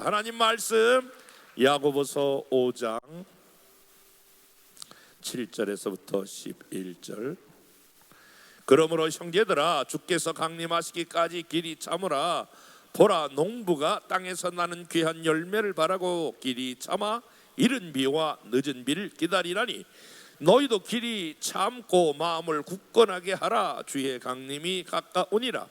하나님 말씀 야고보서 5장 7절에서부터 11절. 그러므로 형제들아, 주께서 강림하시기까지 길이 참으라. 보라, 농부가 땅에서 나는 귀한 열매를 바라고 길이 참아 이른 비와 늦은 비를 기다리라니, 너희도 길이 참고 마음을 굳건하게 하라. 주의 강림이 가까우니라.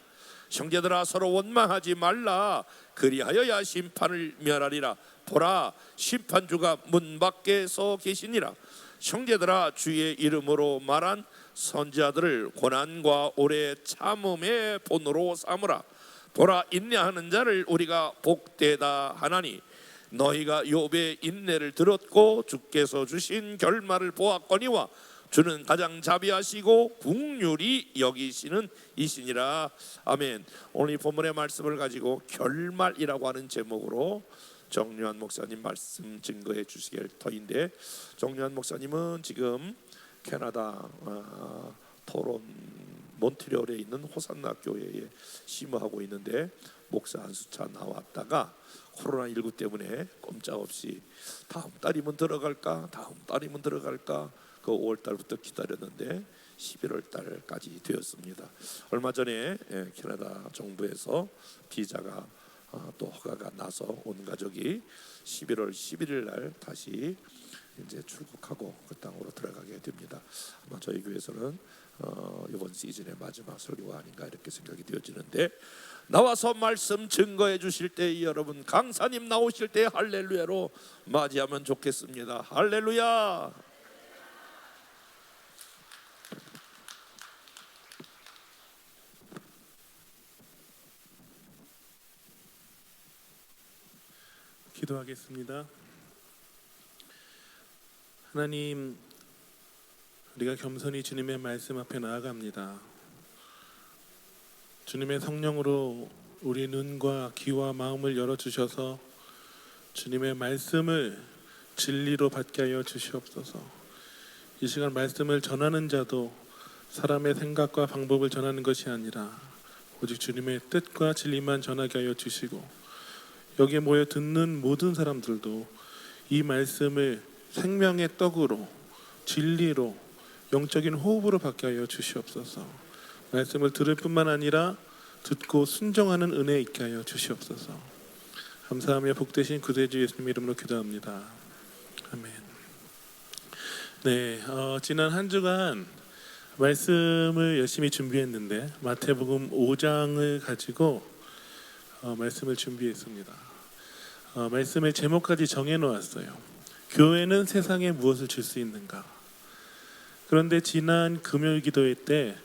형제들아, 서로 원망하지 말라. 그리하여야 심판을 면하리라. 보라, 심판주가 문 밖에서 계시니라. 형제들아, 주의 이름으로 말한 선지자들을 고난과 오래 참음의 본으로 삼으라. 보라, 인내하는 자를 우리가 복되다 하나니, 너희가 욥의 인내를 들었고 주께서 주신 결말을 보았거니와 주는 가장 자비하시고 긍휼히 여기시는 이시니라. 아멘. 오늘 이 본문의 말씀을 가지고 결말이라고 하는 제목으로 정유한 목사님 말씀 증거해 주시길 터인데, 정유한 목사님은 지금 캐나다 토론 몬트리올에 있는 호산나 교회에 심호하고 있는데, 목사 한 수차 나왔다가 코로나19 때문에 꼼짝없이 다음 달이면 들어갈까 그 5월 달부터 기다렸는데 11월 달까지 되었습니다. 얼마 전에 캐나다 정부에서 비자가 또 허가가 나서 온 가족이 11월 11일 날 다시 이제 출국하고 그 땅으로 들어가게 됩니다. 아마 저희 교회에서는 이번 시즌의 마지막 설교가 아닌가 이렇게 생각이 되어지는데, 나와서 말씀 증거해 주실 때 여러분 강사님 나오실 때 할렐루야로 맞이하면 좋겠습니다. 할렐루야. 기도하겠습니다. 하나님, 우리가 겸손히 주님의 말씀 앞에 나아갑니다. 주님의 성령으로 우리 눈과 귀와 마음을 열어주셔서 주님의 말씀을 진리로 받게 하여 주시옵소서. 이 시간 말씀을 전하는 자도 사람의 생각과 방법을 전하는 것이 아니라 오직 주님의 뜻과 진리만 전하게 하여 주시고, 여기에 모여 듣는 모든 사람들도 이 말씀을 생명의 떡으로, 진리로, 영적인 호흡으로 받게 하여 주시옵소서. 말씀을 들을 뿐만 아니라 듣고 순종하는 은혜 있게 하여 주시옵소서. 감사하며 복되신 구세주 예수님 이름으로 기도합니다. 아멘. 네, 지난 한 주간 말씀을 열심히 준비했는데 마태복음 5장을 가지고 말씀을 준비했습니다. 말씀의 제목까지 정해놓았어요. 교회는 세상에 무엇을 줄 수 있는가? 그런데 지난 금요일 기도회 때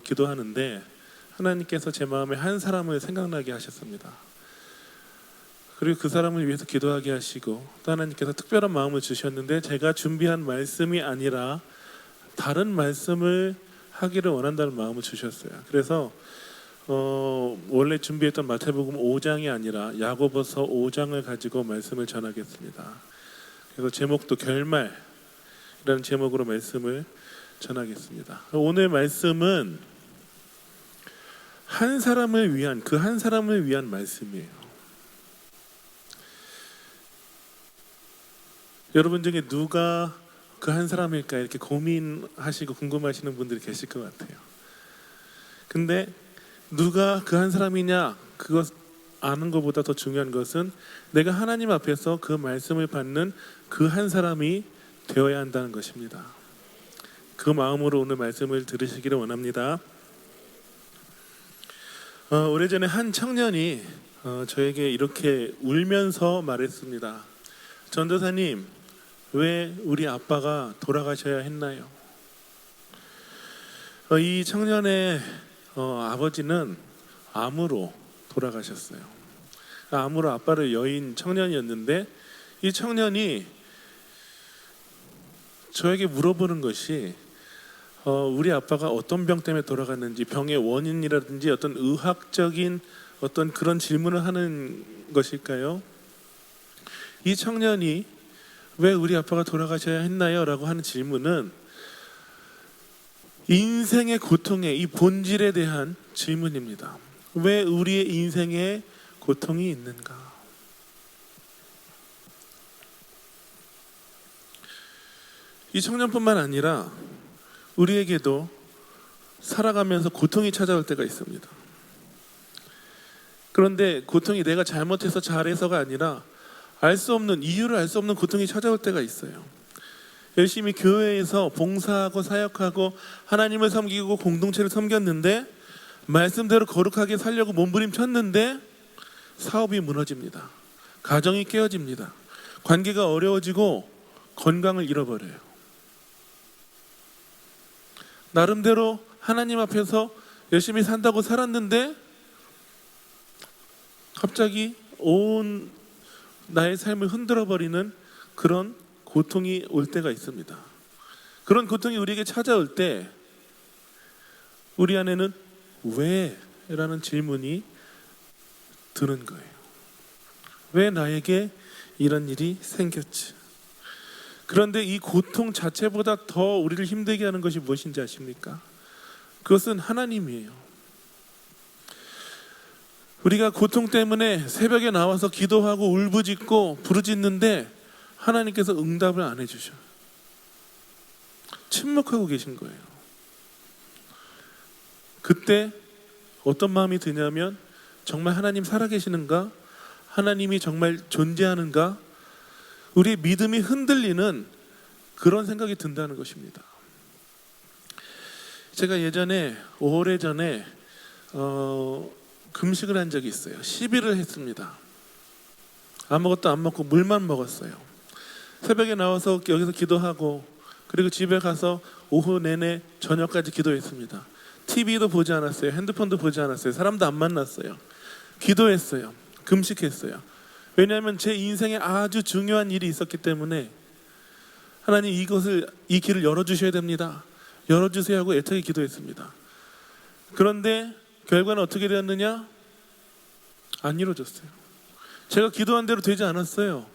기도하는데 하나님께서 제 마음에 한 사람을 생각나게 하셨습니다. 그리고 그 사람을 위해서 기도하게 하시고, 또 하나님께서 특별한 마음을 주셨는데 제가 준비한 말씀이 아니라 다른 말씀을 하기를 원한다는 마음을 주셨어요. 그래서 원래 준비했던 마태복음 5장이 아니라 야고보서 5장을 가지고 말씀을 전하겠습니다. 그래서 제목도 결말이라는 제목으로 말씀을 전하겠습니다. 오늘 말씀은 한 사람을 위한, 그 한 사람을 위한 말씀이에요. 여러분 중에 누가 그 한 사람일까 이렇게 고민하시고 궁금하시는 분들이 계실 것 같아요. 근데 누가 그 한 사람이냐, 그것 아는 것보다 더 중요한 것은 내가 하나님 앞에서 그 말씀을 받는 그 한 사람이 되어야 한다는 것입니다. 그 마음으로 오늘 말씀을 들으시기를 원합니다. 오래전에 한 청년이 저에게 이렇게 울면서 말했습니다. 전도사님, 왜 우리 아빠가 돌아가셔야 했나요? 이 청년의 아버지는 암으로 돌아가셨어요. 암으로 아빠를 여인 청년이었는데, 이 청년이 저에게 물어보는 것이 우리 아빠가 어떤 병 때문에 돌아갔는지, 병의 원인이라든지 어떤 의학적인 어떤 그런 질문을 하는 것일까요? 이 청년이 왜 우리 아빠가 돌아가셔야 했나요? 라고 하는 질문은 인생의 고통의 이 본질에 대한 질문입니다. 왜 우리의 인생에 고통이 있는가? 이 청년뿐만 아니라 우리에게도 살아가면서 고통이 찾아올 때가 있습니다. 그런데 고통이 내가 잘못해서 잘해서가 아니라 이유를 알 수 없는 고통이 찾아올 때가 있어요. 열심히 교회에서 봉사하고 사역하고 하나님을 섬기고 공동체를 섬겼는데, 말씀대로 거룩하게 살려고 몸부림쳤는데 사업이 무너집니다. 가정이 깨어집니다. 관계가 어려워지고 건강을 잃어버려요. 나름대로 하나님 앞에서 열심히 산다고 살았는데 갑자기 온 나의 삶을 흔들어버리는 그런 고통이 올 때가 있습니다. 그런 고통이 우리에게 찾아올 때 우리 안에는 왜? 라는 질문이 드는 거예요. 왜 나에게 이런 일이 생겼지? 그런데 이 고통 자체보다 더 우리를 힘들게 하는 것이 무엇인지 아십니까? 그것은 하나님이에요. 우리가 고통 때문에 새벽에 나와서 기도하고 울부짖고 부르짖는데 하나님께서 응답을 안 해주셔요. 침묵하고 계신 거예요. 그때 어떤 마음이 드냐면, 정말 하나님 살아계시는가? 하나님이 정말 존재하는가? 우리의 믿음이 흔들리는 그런 생각이 든다는 것입니다. 제가 예전에 오래전에 금식을 한 적이 있어요. 10일을 했습니다. 아무것도 안 먹고 물만 먹었어요. 새벽에 나와서 여기서 기도하고, 그리고 집에 가서 오후 내내 저녁까지 기도했습니다. TV도 보지 않았어요. 핸드폰도 보지 않았어요. 사람도 안 만났어요. 기도했어요. 금식했어요. 왜냐하면 제 인생에 아주 중요한 일이 있었기 때문에 하나님 이 길을 열어주셔야 됩니다. 열어주세요 하고 애타게 기도했습니다. 그런데 결과는 어떻게 되었느냐? 안 이루어졌어요. 제가 기도한 대로 되지 않았어요.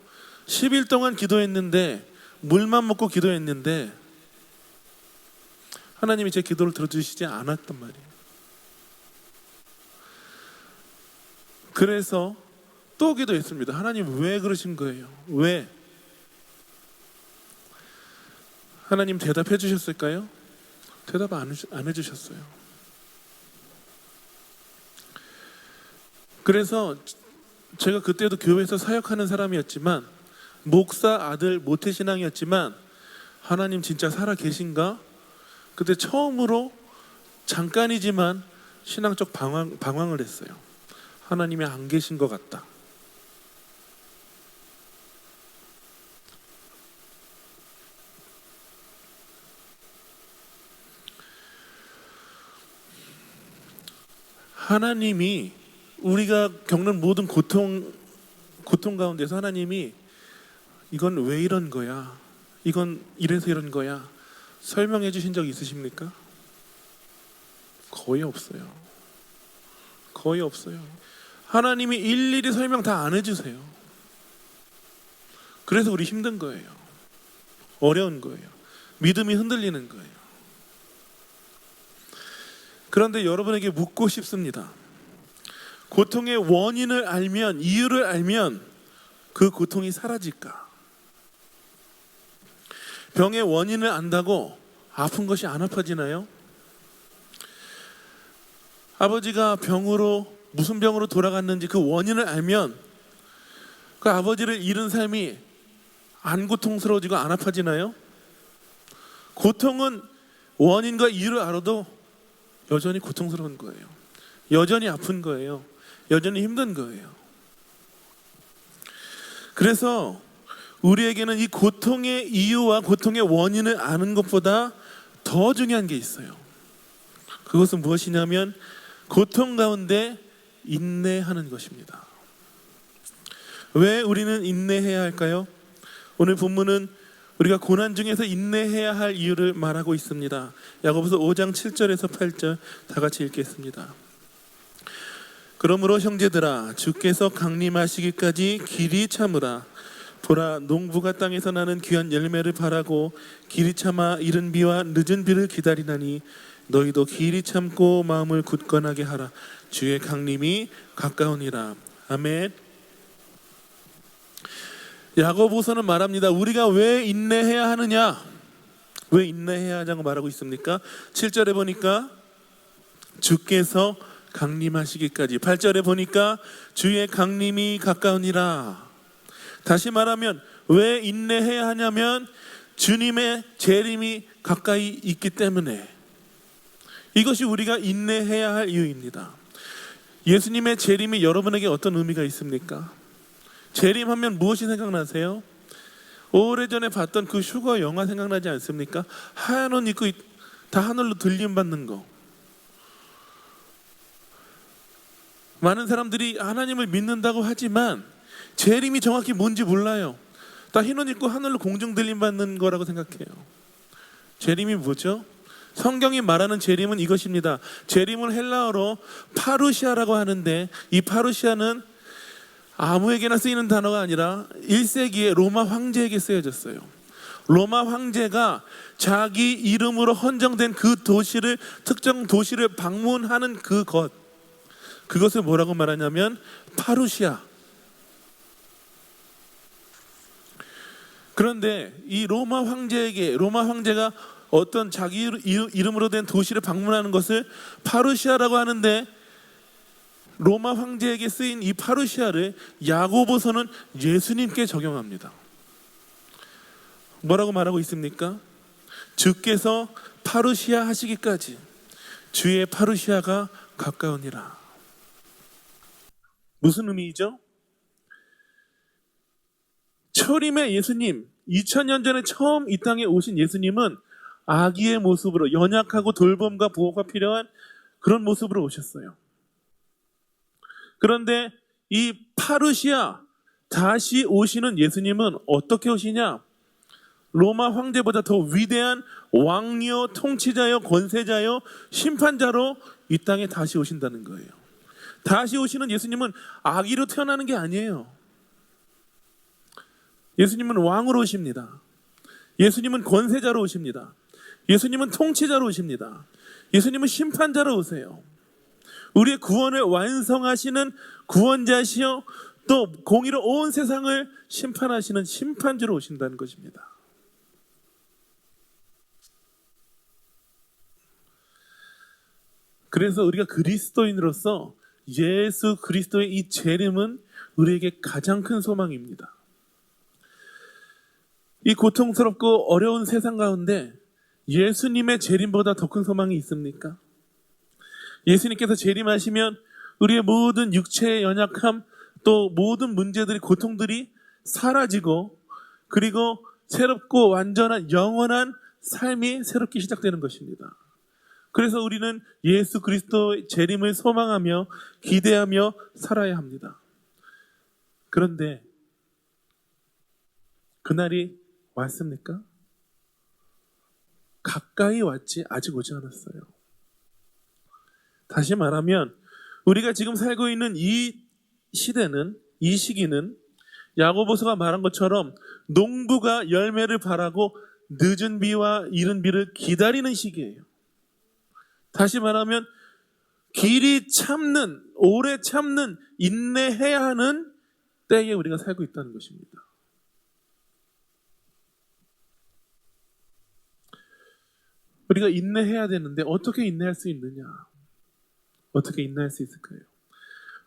10일 동안 기도했는데, 물만 먹고 기도했는데 하나님이 제 기도를 들어주시지 않았단 말이에요. 그래서 또 기도했습니다. 하나님 왜 그러신 거예요? 왜? 하나님 대답해 주셨을까요? 대답 안 해주셨어요. 그래서 제가 그때도 교회에서 사역하는 사람이었지만, 목사 아들 모태신앙이었지만, 하나님 진짜 살아 계신가? 그때 처음으로 잠깐이지만 신앙적 방황을 했어요. 하나님이 안 계신 것 같다. 하나님이 우리가 겪는 모든 고통 가운데서 하나님이 이건 왜 이런 거야? 이건 이래서 이런 거야? 설명해 주신 적 있으십니까? 거의 없어요. 거의 없어요. 하나님이 일일이 설명 다 안 해주세요. 그래서 우리 힘든 거예요. 어려운 거예요. 믿음이 흔들리는 거예요. 그런데 여러분에게 묻고 싶습니다. 고통의 원인을 알면, 이유를 알면 그 고통이 사라질까? 병의 원인을 안다고 아픈 것이 안 아파지나요? 아버지가 무슨 병으로 돌아갔는지 그 원인을 알면 그 아버지를 잃은 삶이 안 고통스러워지고 안 아파지나요? 고통은 원인과 이유를 알아도 여전히 고통스러운 거예요. 여전히 아픈 거예요. 여전히 힘든 거예요. 그래서 우리에게는 이 고통의 이유와 고통의 원인을 아는 것보다 더 중요한 게 있어요. 그것은 무엇이냐면 고통 가운데 인내하는 것입니다. 왜 우리는 인내해야 할까요? 오늘 본문은 우리가 고난 중에서 인내해야 할 이유를 말하고 있습니다. 야고보서 5장 7절에서 8절 다 같이 읽겠습니다. 그러므로 형제들아, 주께서 강림하시기까지 길이 참으라. 보라, 농부가 땅에서 나는 귀한 열매를 바라고 길이 참아 이른 비와 늦은 비를 기다리나니 너희도 길이 참고 마음을 굳건하게 하라. 주의 강림이 가까우니라. 아멘. 야고보서는 말합니다. 우리가 왜 인내해야 하느냐? 왜 인내해야 하냐고 말하고 있습니까? 7절에 보니까 주께서 강림하시기까지, 8절에 보니까 주의 강림이 가까우니라. 다시 말하면 왜 인내해야 하냐면 주님의 재림이 가까이 있기 때문에, 이것이 우리가 인내해야 할 이유입니다. 예수님의 재림이 여러분에게 어떤 의미가 있습니까? 재림하면 무엇이 생각나세요? 오래전에 봤던 그 휴거 영화 생각나지 않습니까? 하얀 옷 입고 다 하늘로 들림받는 거. 많은 사람들이 하나님을 믿는다고 하지만 재림이 정확히 뭔지 몰라요. 다 흰 옷 입고 하늘로 공중 들림받는 거라고 생각해요. 재림이 뭐죠? 성경이 말하는 재림은 이것입니다. 재림은 헬라어로 파루시아라고 하는데, 이 파루시아는 아무에게나 쓰이는 단어가 아니라 1세기에 로마 황제에게 쓰여졌어요. 로마 황제가 자기 이름으로 헌정된 그 도시를, 특정 도시를 방문하는 그것을 뭐라고 말하냐면 파루시아. 그런데 이 로마 황제가 어떤 자기 이름으로 된 도시를 방문하는 것을 파루시아라고 하는데, 로마 황제에게 쓰인 이 파루시아를 야고보서는 예수님께 적용합니다. 뭐라고 말하고 있습니까? 주께서 파루시아 하시기까지 주의 파루시아가 가까우니라. 무슨 의미이죠? 초림의 예수님, 2000년 전에 처음 이 땅에 오신 예수님은 아기의 모습으로, 연약하고 돌봄과 보호가 필요한 그런 모습으로 오셨어요. 그런데 이 파루시아, 다시 오시는 예수님은 어떻게 오시냐? 로마 황제보다 더 위대한 왕이요, 통치자요, 권세자요, 심판자로 이 땅에 다시 오신다는 거예요. 다시 오시는 예수님은 아기로 태어나는 게 아니에요. 예수님은 왕으로 오십니다. 예수님은 권세자로 오십니다. 예수님은 통치자로 오십니다. 예수님은 심판자로 오세요. 우리의 구원을 완성하시는 구원자시요, 또 공의로 온 세상을 심판하시는 심판주로 오신다는 것입니다. 그래서 우리가 그리스도인으로서 예수 그리스도의 이 재림은 우리에게 가장 큰 소망입니다. 이 고통스럽고 어려운 세상 가운데 예수님의 재림보다 더 큰 소망이 있습니까? 예수님께서 재림하시면 우리의 모든 육체의 연약함, 또 모든 문제들이, 고통들이 사라지고, 그리고 새롭고 완전한 영원한 삶이 새롭게 시작되는 것입니다. 그래서 우리는 예수 그리스도의 재림을 소망하며 기대하며 살아야 합니다. 그런데 그날이 왔습니까? 가까이 왔지 아직 오지 않았어요. 다시 말하면 우리가 지금 살고 있는 이 시대는, 이 시기는 야고보서가 말한 것처럼 농부가 열매를 바라고 늦은 비와 이른 비를 기다리는 시기예요. 다시 말하면 길이 참는, 오래 참는, 인내해야 하는 때에 우리가 살고 있다는 것입니다. 우리가 인내해야 되는데 어떻게 인내할 수 있느냐? 어떻게 인내할 수 있을까요?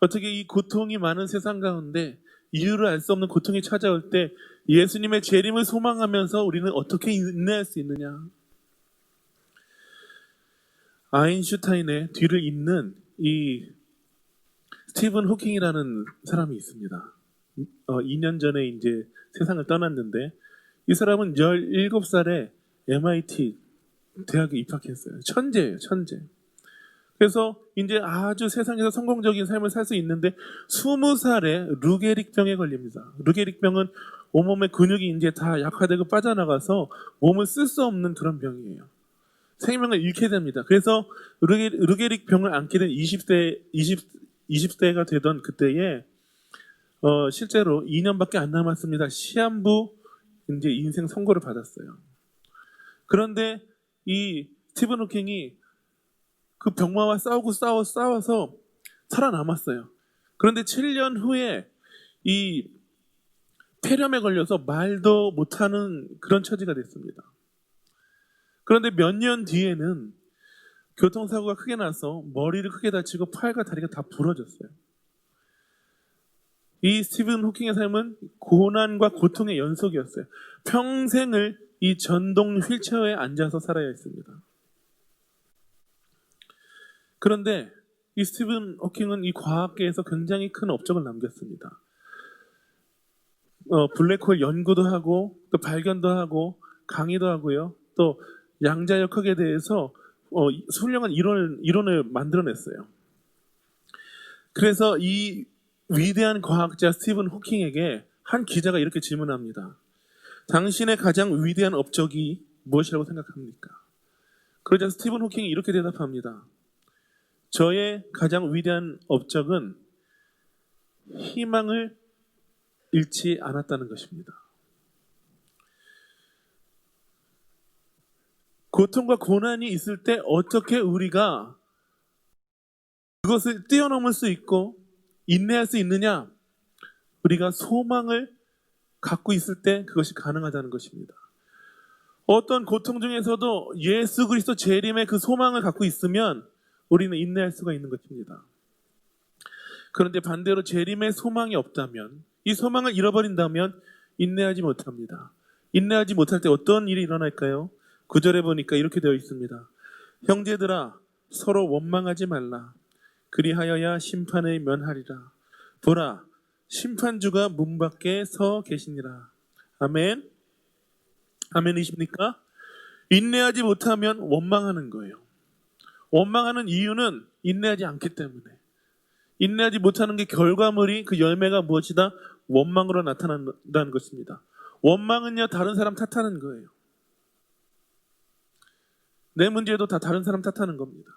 어떻게 이 고통이 많은 세상 가운데 이유를 알 수 없는 고통이 찾아올 때 예수님의 재림을 소망하면서 우리는 어떻게 인내할 수 있느냐? 아인슈타인의 뒤를 잇는 이 스티븐 호킹이라는 사람이 있습니다. 2년 전에 이제 세상을 떠났는데, 이 사람은 17살에 MIT 대학에 입학했어요. 천재예요, 천재. 그래서 이제 아주 세상에서 성공적인 삶을 살 수 있는데 20살에 루게릭병에 걸립니다. 루게릭병은 온몸의 근육이 이제 다 약화되고 빠져나가서 몸을 쓸 수 없는 그런 병이에요. 생명을 잃게 됩니다. 그래서 루게릭병을 앓게 된 20대가 되던 그때에 실제로 2년밖에 안 남았습니다. 시한부 이제 인생 선고를 받았어요. 그런데 이 스티븐 호킹이 그 병마와 싸워서 살아남았어요. 그런데 7년 후에 이 폐렴에 걸려서 말도 못하는 그런 처지가 됐습니다. 그런데 몇 년 뒤에는 교통사고가 크게 나서 머리를 크게 다치고 팔과 다리가 다 부러졌어요. 이 스티븐 호킹의 삶은 고난과 고통의 연속이었어요. 평생을 이 전동 휠체어에 앉아서 살아야 했습니다. 그런데 이 스티븐 호킹은 이 과학계에서 굉장히 큰 업적을 남겼습니다. 블랙홀 연구도 하고 또 발견도 하고 강의도 하고요. 또 양자역학에 대해서 훌륭한 이론을 만들어냈어요. 그래서 이 위대한 과학자 스티븐 호킹에게 한 기자가 이렇게 질문합니다. 당신의 가장 위대한 업적이 무엇이라고 생각합니까? 그러자 스티븐 호킹이 이렇게 대답합니다. 저의 가장 위대한 업적은 희망을 잃지 않았다는 것입니다. 고통과 고난이 있을 때 어떻게 우리가 그것을 뛰어넘을 수 있고 인내할 수 있느냐? 우리가 소망을 갖고 있을 때 그것이 가능하다는 것입니다. 어떤 고통 중에서도 예수 그리스도 재림의 그 소망을 갖고 있으면 우리는 인내할 수가 있는 것입니다. 그런데 반대로 재림의 소망이 없다면, 이 소망을 잃어버린다면 인내하지 못합니다. 인내하지 못할 때 어떤 일이 일어날까요? 9절에 보니까 이렇게 되어 있습니다. 형제들아 서로 원망하지 말라. 그리하여야 심판을 면하리라. 보라 심판주가 문 밖에 서 계시니라. 아멘. 아멘이십니까? 인내하지 못하면 원망하는 거예요. 원망하는 이유는 인내하지 않기 때문에. 인내하지 못하는 게 결과물이 그 열매가 무엇이다? 원망으로 나타난다는 것입니다. 원망은요 다른 사람 탓하는 거예요. 내 문제도 다 다른 사람 탓하는 겁니다.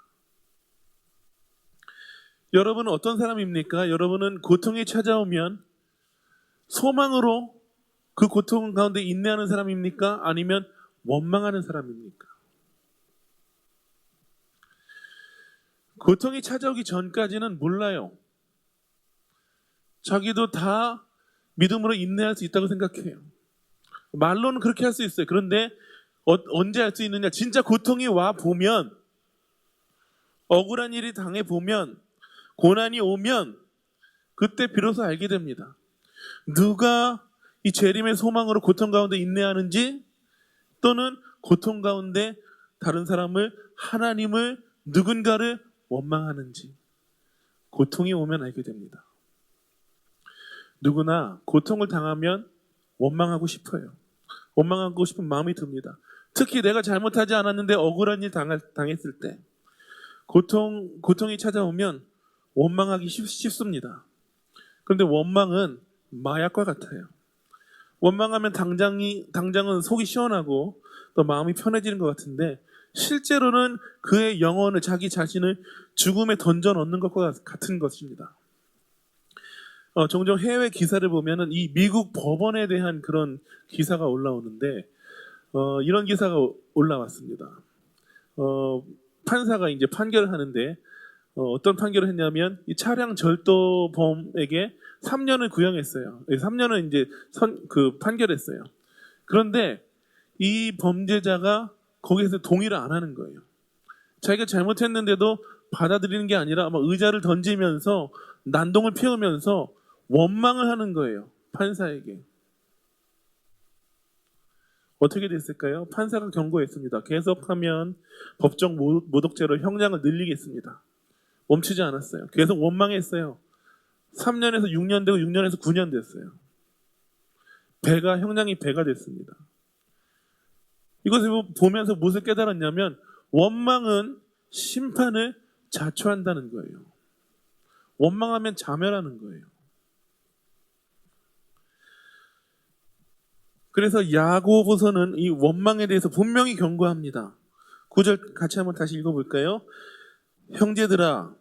여러분은 어떤 사람입니까? 여러분은 고통이 찾아오면 소망으로 그 고통 가운데 인내하는 사람입니까? 아니면 원망하는 사람입니까? 고통이 찾아오기 전까지는 몰라요. 자기도 다 믿음으로 인내할 수 있다고 생각해요. 말로는 그렇게 할 수 있어요. 그런데 언제 할 수 있느냐? 진짜 고통이 와 보면, 억울한 일이 당해 보면, 고난이 오면 그때 비로소 알게 됩니다. 누가 이 재림의 소망으로 고통 가운데 인내하는지, 또는 고통 가운데 다른 사람을, 하나님을, 누군가를 원망하는지 고통이 오면 알게 됩니다. 누구나 고통을 당하면 원망하고 싶어요. 원망하고 싶은 마음이 듭니다. 특히 내가 잘못하지 않았는데 억울한 일 당했을 때 고통이 찾아오면 원망하기 쉽습니다. 그런데 원망은 마약과 같아요. 원망하면 당장은 속이 시원하고 또 마음이 편해지는 것 같은데 실제로는 그의 영혼을, 자기 자신을 죽음에 던져 넣는 것과 같은 것입니다. 종종 해외 기사를 보면은 이 미국 법원에 대한 그런 기사가 올라오는데 이런 기사가 올라왔습니다. 판사가 이제 판결을 하는데 어떤 판결을 했냐면 이 차량 절도범에게 3년을 구형했어요. 3년을 이제 판결했어요. 그런데 이 범죄자가 거기에서 동의를 안 하는 거예요. 자기가 잘못했는데도 받아들이는 게 아니라 아마 의자를 던지면서 난동을 피우면서 원망을 하는 거예요. 판사에게. 어떻게 됐을까요? 판사가 경고했습니다. 계속하면 법정 모독죄로 형량을 늘리겠습니다. 멈추지 않았어요. 계속 원망했어요. 3년에서 6년 되고 6년에서 9년 됐어요. 형량이 배가 됐습니다. 이것을 보면서 무엇을 깨달았냐면 원망은 심판을 자초한다는 거예요. 원망하면 자멸하는 거예요. 그래서 야고보서는 이 원망에 대해서 분명히 경고합니다. 9절 같이 한번 다시 읽어볼까요? 형제들아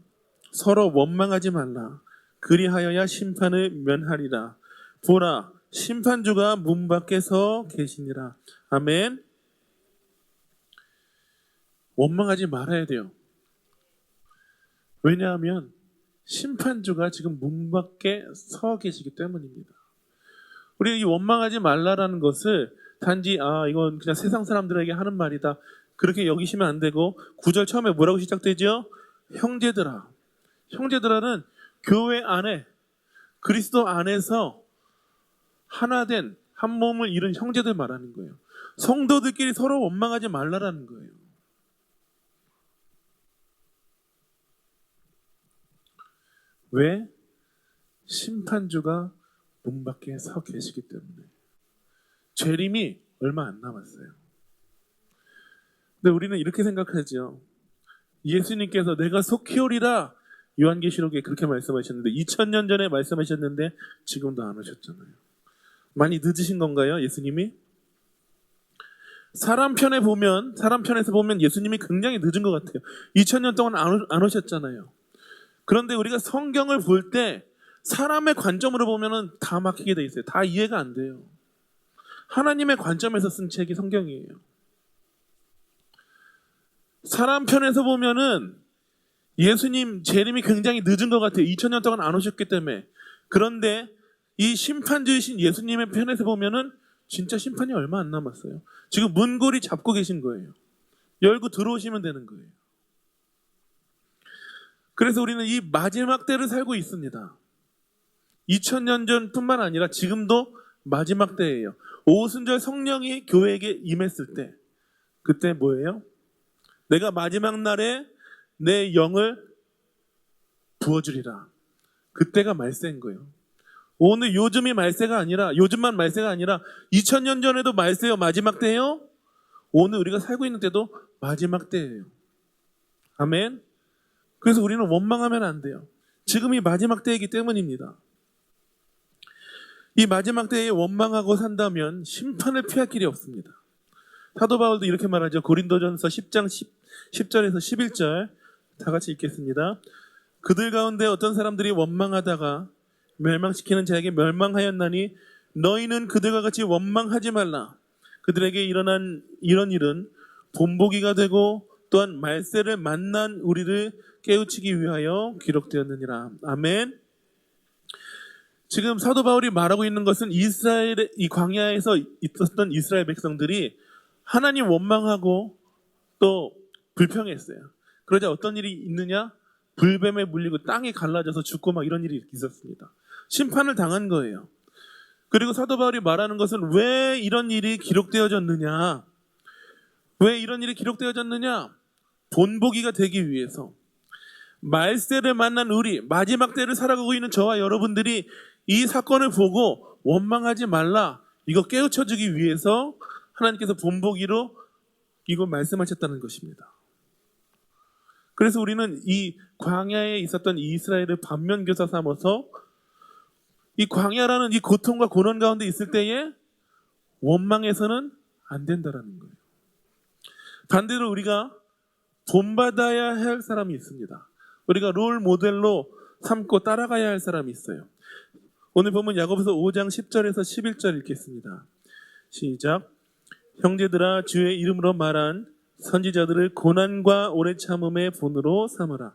서로 원망하지 말라. 그리하여야 심판을 면하리라. 보라 심판주가 문 밖에 서 계시니라. 아멘. 원망하지 말아야 돼요. 왜냐하면 심판주가 지금 문 밖에 서 계시기 때문입니다. 우리 이 원망하지 말라라는 것을 단지 이건 그냥 세상 사람들에게 하는 말이다, 그렇게 여기시면 안 되고 9절 처음에 뭐라고 시작되죠? 형제들아. 형제들아는 교회 안에 그리스도 안에서 하나된 한 몸을 이룬 형제들 말하는 거예요. 성도들끼리 서로 원망하지 말라라는 거예요. 왜? 심판주가 문 밖에 서 계시기 때문에. 재림이 얼마 안 남았어요. 근데 우리는 이렇게 생각하죠. 예수님께서 내가 속히 오리라 요한계시록에 그렇게 말씀하셨는데 2000년 전에 말씀하셨는데 지금도 안 오셨잖아요. 많이 늦으신 건가요, 예수님이? 사람 편에서 보면 예수님이 굉장히 늦은 것 같아요. 2000년 동안 안 오셨잖아요. 그런데 우리가 성경을 볼 때 사람의 관점으로 보면은 다 막히게 돼 있어요. 다 이해가 안 돼요. 하나님의 관점에서 쓴 책이 성경이에요. 사람 편에서 보면은 예수님 재림이 굉장히 늦은 것 같아요. 2000년 동안 안 오셨기 때문에. 그런데 이 심판주이신 예수님의 편에서 보면은 진짜 심판이 얼마 안 남았어요. 지금 문고리 잡고 계신 거예요. 열고 들어오시면 되는 거예요. 그래서 우리는 이 마지막 때를 살고 있습니다. 2000년 전뿐만 아니라 지금도 마지막 때예요. 오순절 성령이 교회에게 임했을 때 그때 뭐예요? 내가 마지막 날에 내 영을 부어주리라. 그때가 말세인 거예요. 오늘 요즘만 말세가 아니라 2000년 전에도 말세요. 마지막 때예요. 오늘 우리가 살고 있는 때도 마지막 때예요. 아멘. 그래서 우리는 원망하면 안 돼요. 지금이 마지막 때이기 때문입니다. 이 마지막 때에 원망하고 산다면 심판을 피할 길이 없습니다. 사도 바울도 이렇게 말하죠. 고린도전서 10장 10절에서 11절 다 같이 읽겠습니다. 그들 가운데 어떤 사람들이 원망하다가 멸망시키는 자에게 멸망하였나니 너희는 그들과 같이 원망하지 말라. 그들에게 일어난 이런 일은 본보기가 되고 또한 말세를 만난 우리를 깨우치기 위하여 기록되었느니라. 아멘. 지금 사도 바울이 말하고 있는 것은 이스라엘의 이 광야에서 있었던 이스라엘 백성들이 하나님 원망하고 또 불평했어요. 그러자 어떤 일이 있느냐? 불뱀에 물리고 땅이 갈라져서 죽고 막 이런 일이 있었습니다. 심판을 당한 거예요. 그리고 사도 바울이 말하는 것은 왜 이런 일이 기록되어졌느냐? 왜 이런 일이 기록되어졌느냐? 본보기가 되기 위해서. 말세를 만난 우리, 마지막 때를 살아가고 있는 저와 여러분들이 이 사건을 보고 원망하지 말라. 이거 깨우쳐주기 위해서 하나님께서 본보기로 이걸 말씀하셨다는 것입니다. 그래서 우리는 이 광야에 있었던 이스라엘을 반면교사 삼아서 이 광야라는 이 고통과 고난 가운데 있을 때에 원망해서는 안 된다라는 거예요. 반대로 우리가 본받아야 할 사람이 있습니다. 우리가 롤 모델로 삼고 따라가야 할 사람이 있어요. 오늘 보면 야고보서 5장 10절에서 11절 읽겠습니다. 시작. 형제들아 주의 이름으로 말한 선지자들을 고난과 오래 참음의 본으로 삼으라.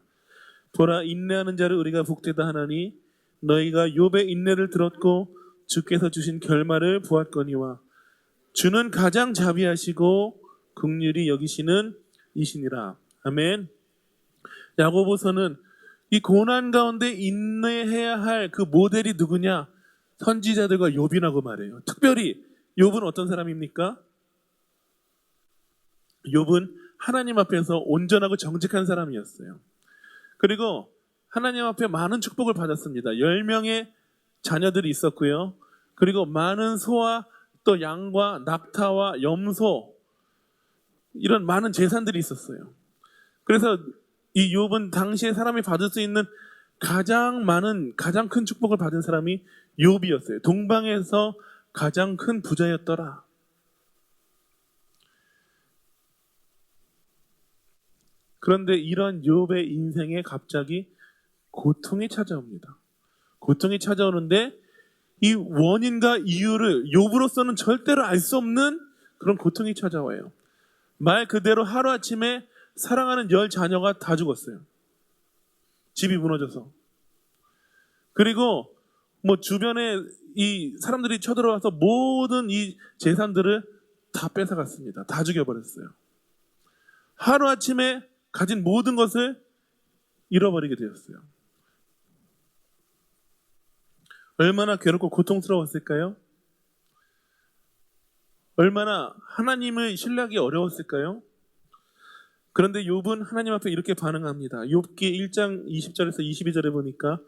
보라 인내하는 자를 우리가 복되다 하나니 너희가 욥의 인내를 들었고 주께서 주신 결말을 보았거니와 주는 가장 자비하시고 긍휼히 여기시는 이시니라. 아멘. 야고보서는 이 고난 가운데 인내해야 할 그 모델이 누구냐? 선지자들과 욥이라고 말해요. 특별히 욥은 어떤 사람입니까? 욥은 하나님 앞에서 온전하고 정직한 사람이었어요. 그리고 하나님 앞에 많은 축복을 받았습니다. 10명의 자녀들이 있었고요. 그리고 많은 소와 또 양과 낙타와 염소 이런 많은 재산들이 있었어요. 그래서 이 욥은 당시에 사람이 받을 수 있는 가장 큰 축복을 받은 사람이 욥이었어요. 동방에서 가장 큰 부자였더라. 그런데 이런 욥의 인생에 갑자기 고통이 찾아옵니다. 고통이 찾아오는데 이 원인과 이유를 욥으로서는 절대로 알 수 없는 그런 고통이 찾아와요. 말 그대로 하루아침에 사랑하는 10 자녀가 다 죽었어요. 집이 무너져서. 그리고 주변에 이 사람들이 쳐들어와서 모든 이 재산들을 다 뺏어갔습니다. 다 죽여버렸어요. 하루아침에 가진 모든 것을 잃어버리게 되었어요. 얼마나 괴롭고 고통스러웠을까요? 얼마나 하나님을 신뢰하기 어려웠을까요? 그런데 욥은 하나님 앞에 이렇게 반응합니다. 욥기 1장 20절에서 22절에 보니까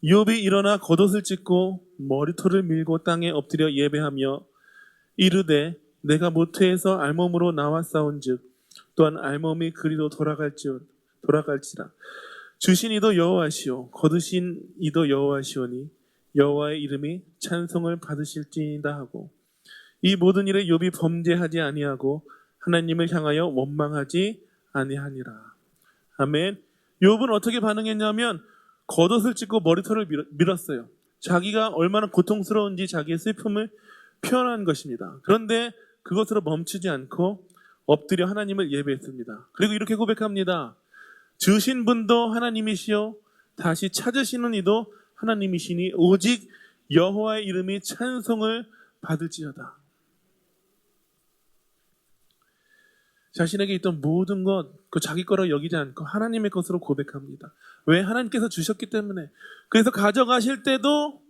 욥이 일어나 겉옷을 찢고 머리털을 밀고 땅에 엎드려 예배하며 이르되 내가 모태에서 알몸으로 나왔사온즉 또한 알몸이 그리도 돌아갈지라 주신 이도 여호와시오 거두신 이도 여호와시오니 여호와의 이름이 찬송을 받으실지이다 하고 이 모든 일에 욥이 범죄하지 아니하고 하나님을 향하여 원망하지 아니하니라. 아멘. 욥은 어떻게 반응했냐면 겉옷을 찢고 머리털을 밀었어요. 자기가 얼마나 고통스러운지 자기의 슬픔을 표현한 것입니다. 그런데 그것으로 멈추지 않고 엎드려 하나님을 예배했습니다. 그리고 이렇게 고백합니다. 주신 분도 하나님이시요 다시 찾으시는 이도 하나님이시니 오직 여호와의 이름이 찬송을 받을지어다. 자신에게 있던 모든 것, 그 자기 거로 여기지 않고 하나님의 것으로 고백합니다. 왜? 하나님께서 주셨기 때문에. 그래서 가져가실 때도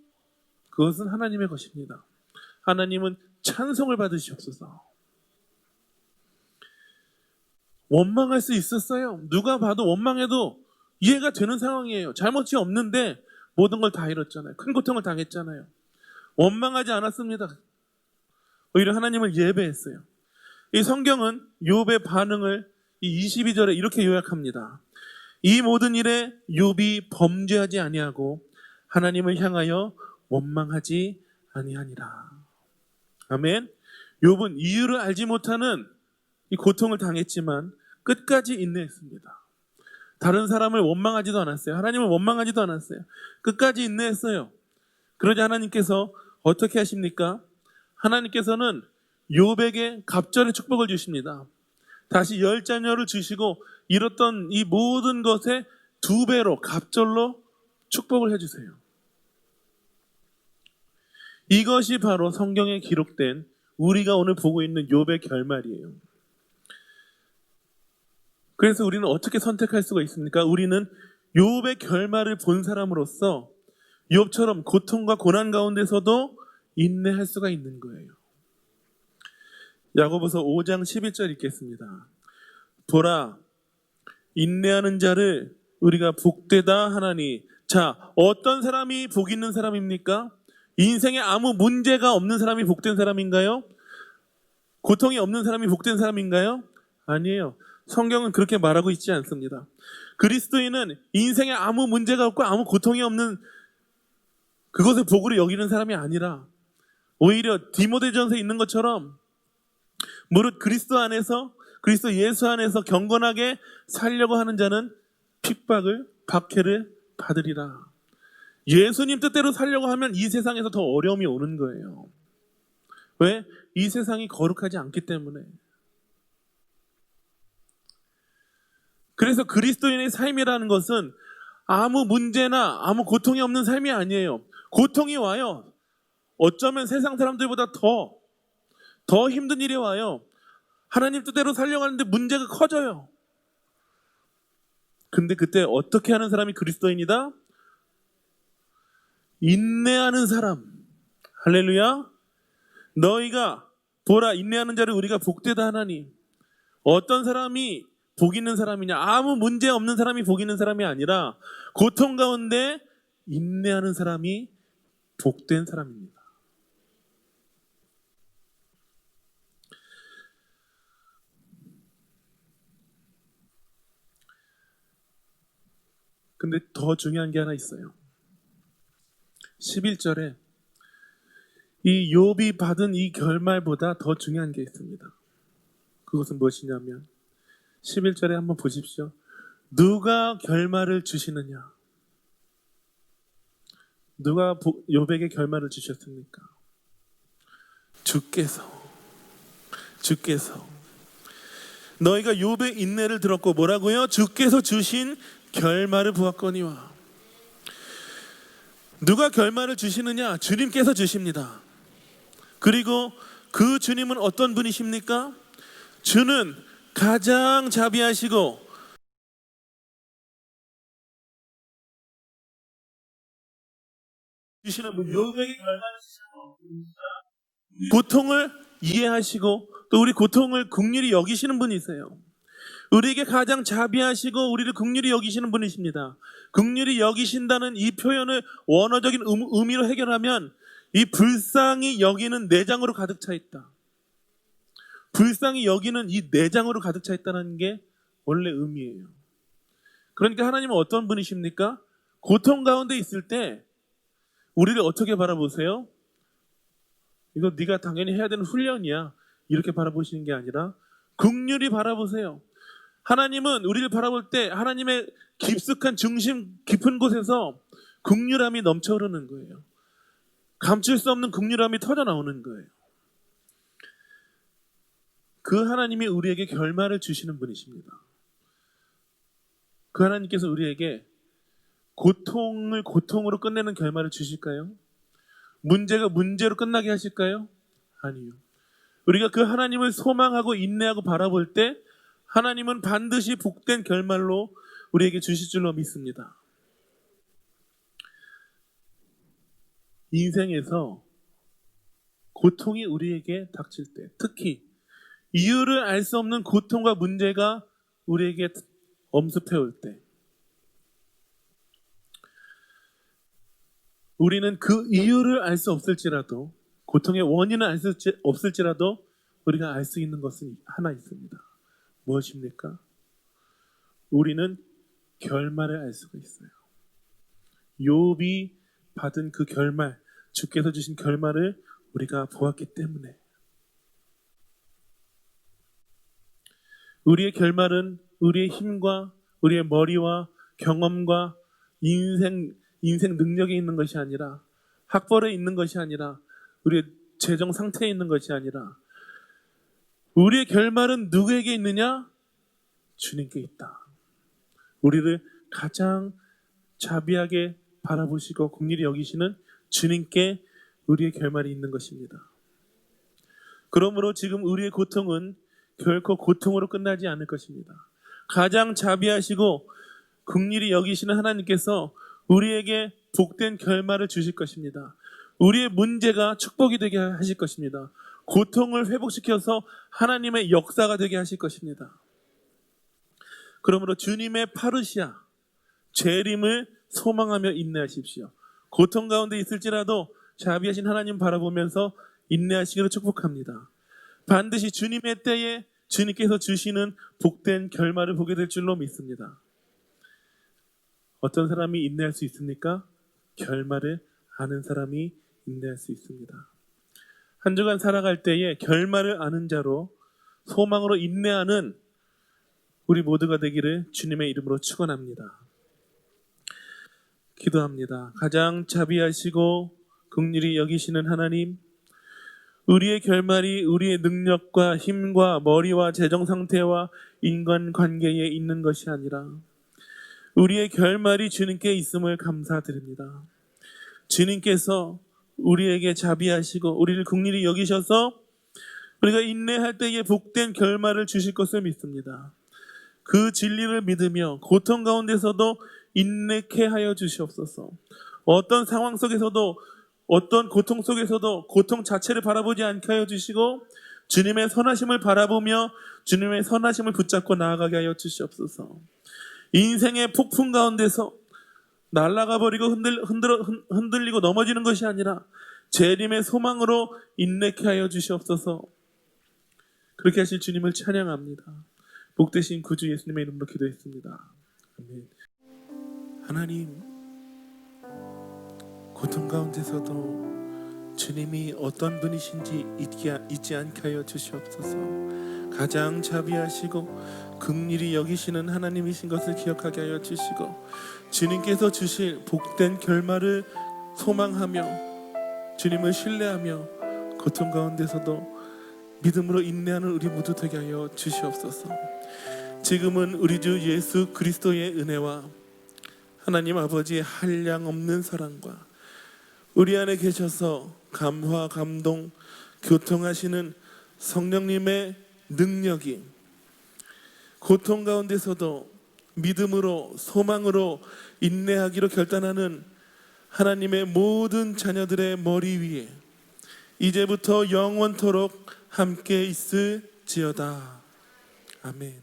그것은 하나님의 것입니다. 하나님은 찬송을 받으시옵소서. 원망할 수 있었어요. 누가 봐도 원망해도 이해가 되는 상황이에요. 잘못이 없는데 모든 걸 다 잃었잖아요. 큰 고통을 당했잖아요. 원망하지 않았습니다. 오히려 하나님을 예배했어요. 이 성경은 욥의 반응을 이 22절에 이렇게 요약합니다. 이 모든 일에 욥이 범죄하지 아니하고 하나님을 향하여 원망하지 아니하니라. 아멘. 욥은 이유를 알지 못하는 이 고통을 당했지만 끝까지 인내했습니다. 다른 사람을 원망하지도 않았어요. 하나님을 원망하지도 않았어요. 끝까지 인내했어요. 그러자 하나님께서 어떻게 하십니까? 하나님께서는 욥에게 갑절의 축복을 주십니다. 다시 10자녀를 주시고 잃었던 이 모든 것에 2배로 갑절로 축복을 해주세요. 이것이 바로 성경에 기록된 우리가 오늘 보고 있는 욥의 결말이에요. 그래서 우리는 어떻게 선택할 수가 있습니까? 우리는 욥의 결말을 본 사람으로서 욥처럼 고통과 고난 가운데서도 인내할 수가 있는 거예요. 야고보서 5장 11절 읽겠습니다. 보라, 인내하는 자를 우리가 복되다 하나니. 자, 어떤 사람이 복 있는 사람입니까? 인생에 아무 문제가 없는 사람이 복된 사람인가요? 고통이 없는 사람이 복된 사람인가요? 아니에요. 성경은 그렇게 말하고 있지 않습니다. 그리스도인은 인생에 아무 문제가 없고 아무 고통이 없는 그것을 복으로 여기는 사람이 아니라 오히려 디모데전서에 있는 것처럼 무릇 그리스도 안에서 그리스도 예수 안에서 경건하게 살려고 하는 자는 핍박을 박해를 받으리라. 예수님 뜻대로 살려고 하면 이 세상에서 더 어려움이 오는 거예요. 왜? 이 세상이 거룩하지 않기 때문에. 그래서 그리스도인의 삶이라는 것은 아무 문제나 아무 고통이 없는 삶이 아니에요. 고통이 와요. 어쩌면 세상 사람들보다 더 힘든 일이 와요. 하나님 뜻대로 살려고 하는데 문제가 커져요. 근데 그때 어떻게 하는 사람이 그리스도인이다? 인내하는 사람. 할렐루야. 너희가 보라, 인내하는 자를 우리가 복되다 하나니. 어떤 사람이 복 있는 사람이냐? 아무 문제 없는 사람이 복 있는 사람이 아니라 고통 가운데 인내하는 사람이 복된 사람입니다. 근데 더 중요한 게 하나 있어요. 11절에 이 욥이 받은 이 결말보다 더 중요한 게 있습니다. 그것은 무엇이냐면 11절에 한번 보십시오. 누가 결말을 주시느냐? 누가 욥에게 결말을 주셨습니까? 주께서. 너희가 욥의 인내를 들었고 뭐라고요? 주께서 주신 결말을 보았거니와. 누가 결말을 주시느냐? 주님께서 주십니다. 그리고 그 주님은 어떤 분이십니까? 주는 가장 자비하시고 주시는 분, 요백의 고통을 이해하시고 또 우리 고통을 긍휼히 여기시는 분이세요. 우리에게 가장 자비하시고 우리를 긍휼히 여기시는 분이십니다. 긍휼히 여기신다는 이 표현을 원어적인 의미로 해결하면 이 불쌍히 여기는 내장으로 가득 차 있다. 불쌍히 여기는 이 내장으로 가득 차 있다는 게 원래 의미예요. 그러니까 하나님은 어떤 분이십니까? 고통 가운데 있을 때 우리를 어떻게 바라보세요? 이거 네가 당연히 해야 되는 훈련이야. 이렇게 바라보시는 게 아니라 긍휼히 바라보세요. 하나님은 우리를 바라볼 때 하나님의 깊숙한 중심 깊은 곳에서 긍휼함이 넘쳐 흐르는 거예요. 감출 수 없는 긍휼함이 터져 나오는 거예요. 그 하나님이 우리에게 결말을 주시는 분이십니다. 그 하나님께서 우리에게 고통을 고통으로 끝내는 결말을 주실까요? 문제가 문제로 끝나게 하실까요? 아니요. 우리가 그 하나님을 소망하고 인내하고 바라볼 때 하나님은 반드시 복된 결말로 우리에게 주실 줄로 믿습니다. 인생에서 고통이 우리에게 닥칠 때, 특히 이유를 알 수 없는 고통과 문제가 우리에게 엄습해 올 때, 우리는 그 이유를 알 수 없을지라도, 고통의 원인을 알 수 없을지라도 우리가 알 수 있는 것은 하나 있습니다. 무엇입니까? 우리는 결말을 알 수가 있어요. 욥이 받은 그 결말, 주께서 주신 결말을 우리가 보았기 때문에 우리의 결말은 우리의 힘과 우리의 머리와 경험과 인생 능력에 있는 것이 아니라, 학벌에 있는 것이 아니라, 우리의 재정 상태에 있는 것이 아니라, 우리의 결말은 누구에게 있느냐? 주님께 있다. 우리를 가장 자비하게 바라보시고 긍휼히 여기시는 주님께 우리의 결말이 있는 것입니다. 그러므로 지금 우리의 고통은 결코 고통으로 끝나지 않을 것입니다. 가장 자비하시고 긍휼히 여기시는 하나님께서 우리에게 복된 결말을 주실 것입니다. 우리의 문제가 축복이 되게 하실 것입니다. 고통을 회복시켜서 하나님의 역사가 되게 하실 것입니다. 그러므로 주님의 파르시아, 재림을 소망하며 인내하십시오. 고통 가운데 있을지라도 자비하신 하나님 바라보면서 인내하시기를 축복합니다. 반드시 주님의 때에 주님께서 주시는 복된 결말을 보게 될 줄로 믿습니다. 어떤 사람이 인내할 수 있습니까? 결말을 아는 사람이 인내할 수 있습니다. 한 주간 살아갈 때에 결말을 아는 자로 소망으로 인내하는 우리 모두가 되기를 주님의 이름으로 축원합니다. 기도합니다. 가장 자비하시고 긍휼히 여기시는 하나님, 우리의 결말이 우리의 능력과 힘과 머리와 재정 상태와 인간관계에 있는 것이 아니라 우리의 결말이 주님께 있음을 감사드립니다. 주님께서 우리에게 자비하시고 우리를 긍휼히 여기셔서 우리가 인내할 때에 복된 결말을 주실 것을 믿습니다. 그 진리를 믿으며 고통 가운데서도 인내케 하여 주시옵소서. 어떤 상황 속에서도, 어떤 고통 속에서도 고통 자체를 바라보지 않게 하여 주시고 주님의 선하심을 바라보며 주님의 선하심을 붙잡고 나아가게 하여 주시옵소서. 인생의 폭풍 가운데서 날아가 버리고 흔들리고 넘어지는 것이 아니라 재림의 소망으로 인내케 하여 주시옵소서. 그렇게 하실 주님을 찬양합니다. 복되신 구주 예수님의 이름으로 기도했습니다. 아멘. 하나님, 고통 가운데서도 주님이 어떤 분이신지 잊지 않게 하여 주시옵소서. 가장 자비하시고 긍휼히 여기시는 하나님이신 것을 기억하게 하여 주시고 주님께서 주실 복된 결말을 소망하며 주님을 신뢰하며 고통 가운데서도 믿음으로 인내하는 우리 모두 되게 하여 주시옵소서. 지금은 우리 주 예수 그리스도의 은혜와 하나님 아버지의 한량없는 사랑과 우리 안에 계셔서 감화, 감동, 교통하시는 성령님의 능력이 고통 가운데서도 믿음으로 소망으로 인내하기로 결단하는 하나님의 모든 자녀들의 머리 위에 이제부터 영원토록 함께 있을지어다. 아멘.